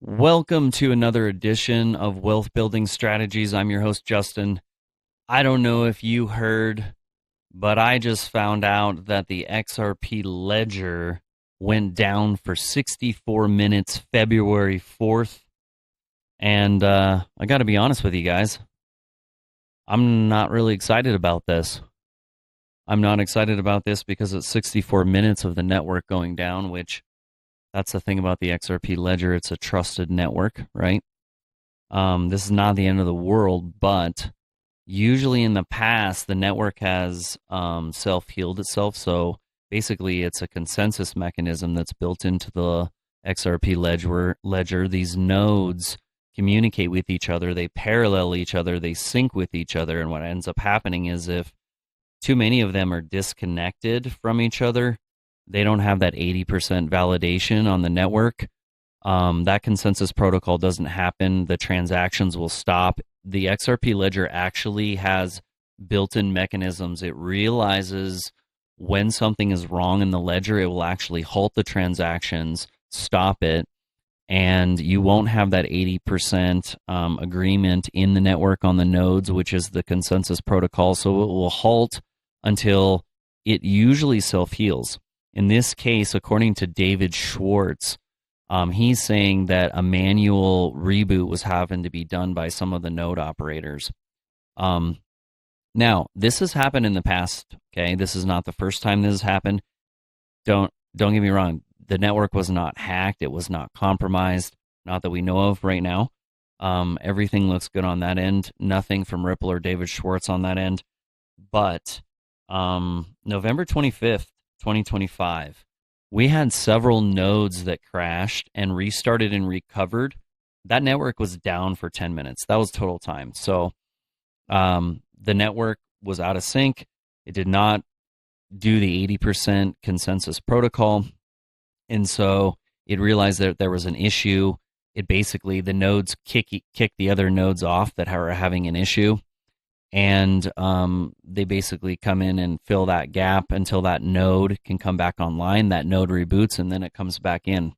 Welcome to another edition of Wealth Building Strategies. I'm your host, Justin. I don't know if you heard, but I just found out that the XRP ledger went down for 64 minutes February 4th. And I got to be honest with you guys, I'm not really excited about this. I'm not excited about this because it's 64 minutes of the network going down, which that's the thing about the XRP ledger. It's a trusted network, right? This is not the end of the world, but usually in the past, the network has self-healed itself. So basically, it's a consensus mechanism that's built into the XRP ledger. These nodes communicate with each other, they parallel each other, they sync with each other. And what ends up happening is if too many of them are disconnected from each other, they don't have that 80% validation on the network. That consensus protocol doesn't happen. The transactions will stop. The XRP ledger actually has built-in mechanisms. It realizes when something is wrong in the ledger, it will actually halt the transactions, stop it, and you won't have that 80% agreement in the network on the nodes, which is the consensus protocol. So it will halt until it usually self-heals. In this case, according to David Schwartz, he's saying that a manual reboot was having to be done by some of the node operators. Now, this has happened in the past. Okay, this is not the first time this has happened. Don't get me wrong. The network was not hacked. It was not compromised. Not that we know of right now. Everything looks good on that end. Nothing from Ripple or David Schwartz on that end. But November 25th, 2025, we had several nodes that crashed and restarted and recovered. That network was down for 10 minutes. That was total time. So the network was out of sync. It did not do the 80% consensus protocol. And so it realized that there was an issue. It basically, the nodes kick the other nodes off that are having an issue. And they basically come in and fill that gap until that node can come back online. That node reboots, and then it comes back in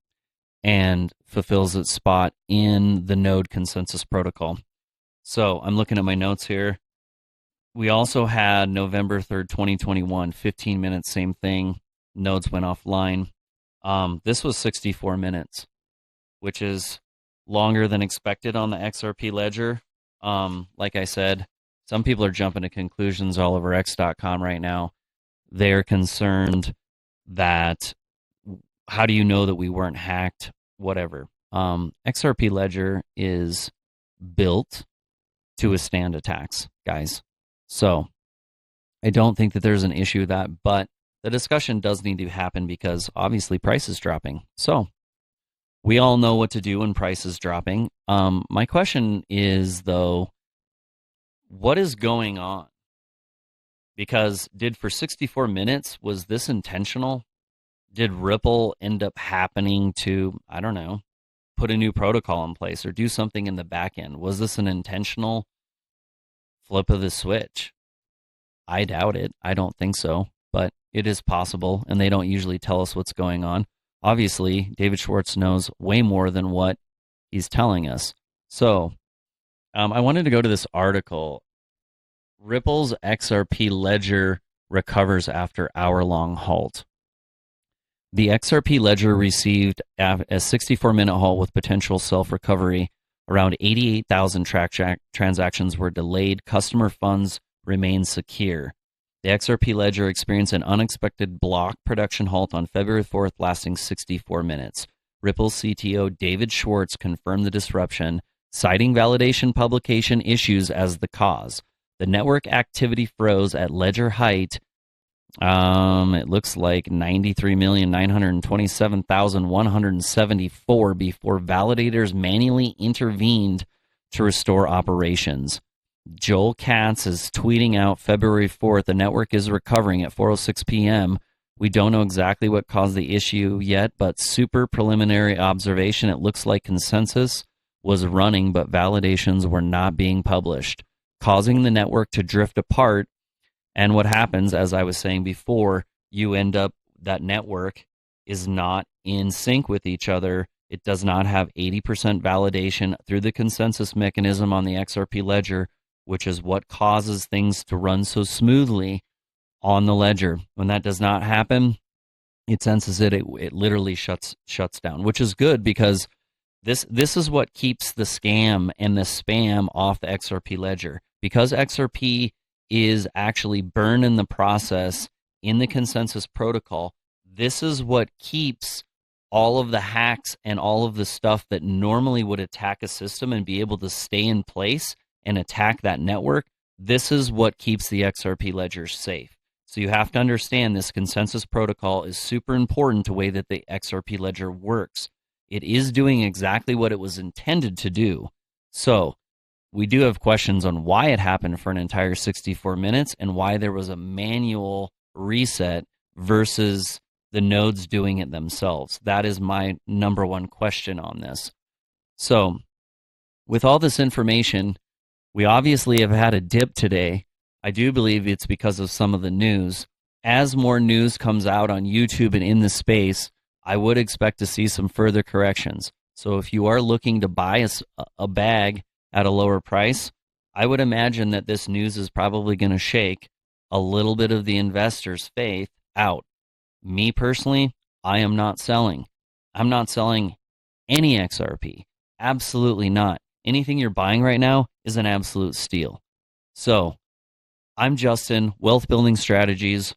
and fulfills its spot in the node consensus protocol. So I'm looking at my notes here. We also had November 3rd, 2021, 15 minutes, same thing. Nodes went offline. This was 64 minutes, which is longer than expected on the XRP ledger. Like I said, some people are jumping to conclusions all over X.com right now. They're concerned that how do you know that we weren't hacked? Whatever. XRP ledger is built to withstand attacks, guys. So I don't think that there's an issue with that, but the discussion does need to happen because obviously price is dropping. So we all know what to do when price is dropping. My question is, though, what is going on? Because for 64 minutes, was this intentional? Did Ripple end up happening to, I don't know, put a new protocol in place or do something in the back end? Was this an intentional flip of the switch? I doubt it. I don't think so, but it is possible, and they don't usually tell us what's going on. Obviously, David Schwartz knows way more than what he's telling us. So I wanted to go to this article. Ripple's XRP ledger recovers after hour-long halt. The XRP ledger received a 64-minute halt with potential self-recovery. Around 88,000 transactions were delayed. Customer funds remain secure. The XRP ledger experienced an unexpected block production halt on February 4th, lasting 64 minutes. Ripple CTO David Schwartz confirmed the disruption, citing validation publication issues as the cause. The network activity froze at ledger height. It looks like 93,927,174 before validators manually intervened to restore operations. Joel Katz is tweeting out February 4th, the network is recovering at 4:06 p.m. We don't know exactly what caused the issue yet, but super preliminary observation, it looks like consensus was running, but validations were not being published, causing the network to drift apart. And what happens, as I was saying before, you end up, that network is not in sync with each other. It does not have 80% validation through the consensus mechanism on the XRP ledger, which is what causes things to run so smoothly on the ledger. When that does not happen, it senses it literally shuts down, which is good because this is what keeps the scam and the spam off the XRP ledger. Because XRP is actually burned in the process in the consensus protocol, this is what keeps all of the hacks and all of the stuff that normally would attack a system and be able to stay in place and attack that network. This is what keeps the XRP ledger safe. So you have to understand this consensus protocol is super important to the way that the XRP ledger works. It is doing exactly what it was intended to do. So we do have questions on why it happened for an entire 64 minutes and why there was a manual reset versus the nodes doing it themselves. That is my number one question on this. So with all this information, we obviously have had a dip today. I do believe it's because of some of the news. As more news comes out on YouTube and in the space, I would expect to see some further corrections. So if you are looking to buy a bag at a lower price, I would imagine that this news is probably going to shake a little bit of the investors' faith out. Me personally, I am not selling. I'm not selling any XRP. Absolutely not. Anything you're buying right now is an absolute steal. So I'm Justin, Wealth Building Strategies.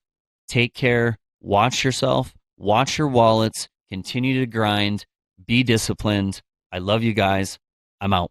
Take care. Watch yourself. Watch your wallets. Continue to grind. Be disciplined. I love you guys. I'm out.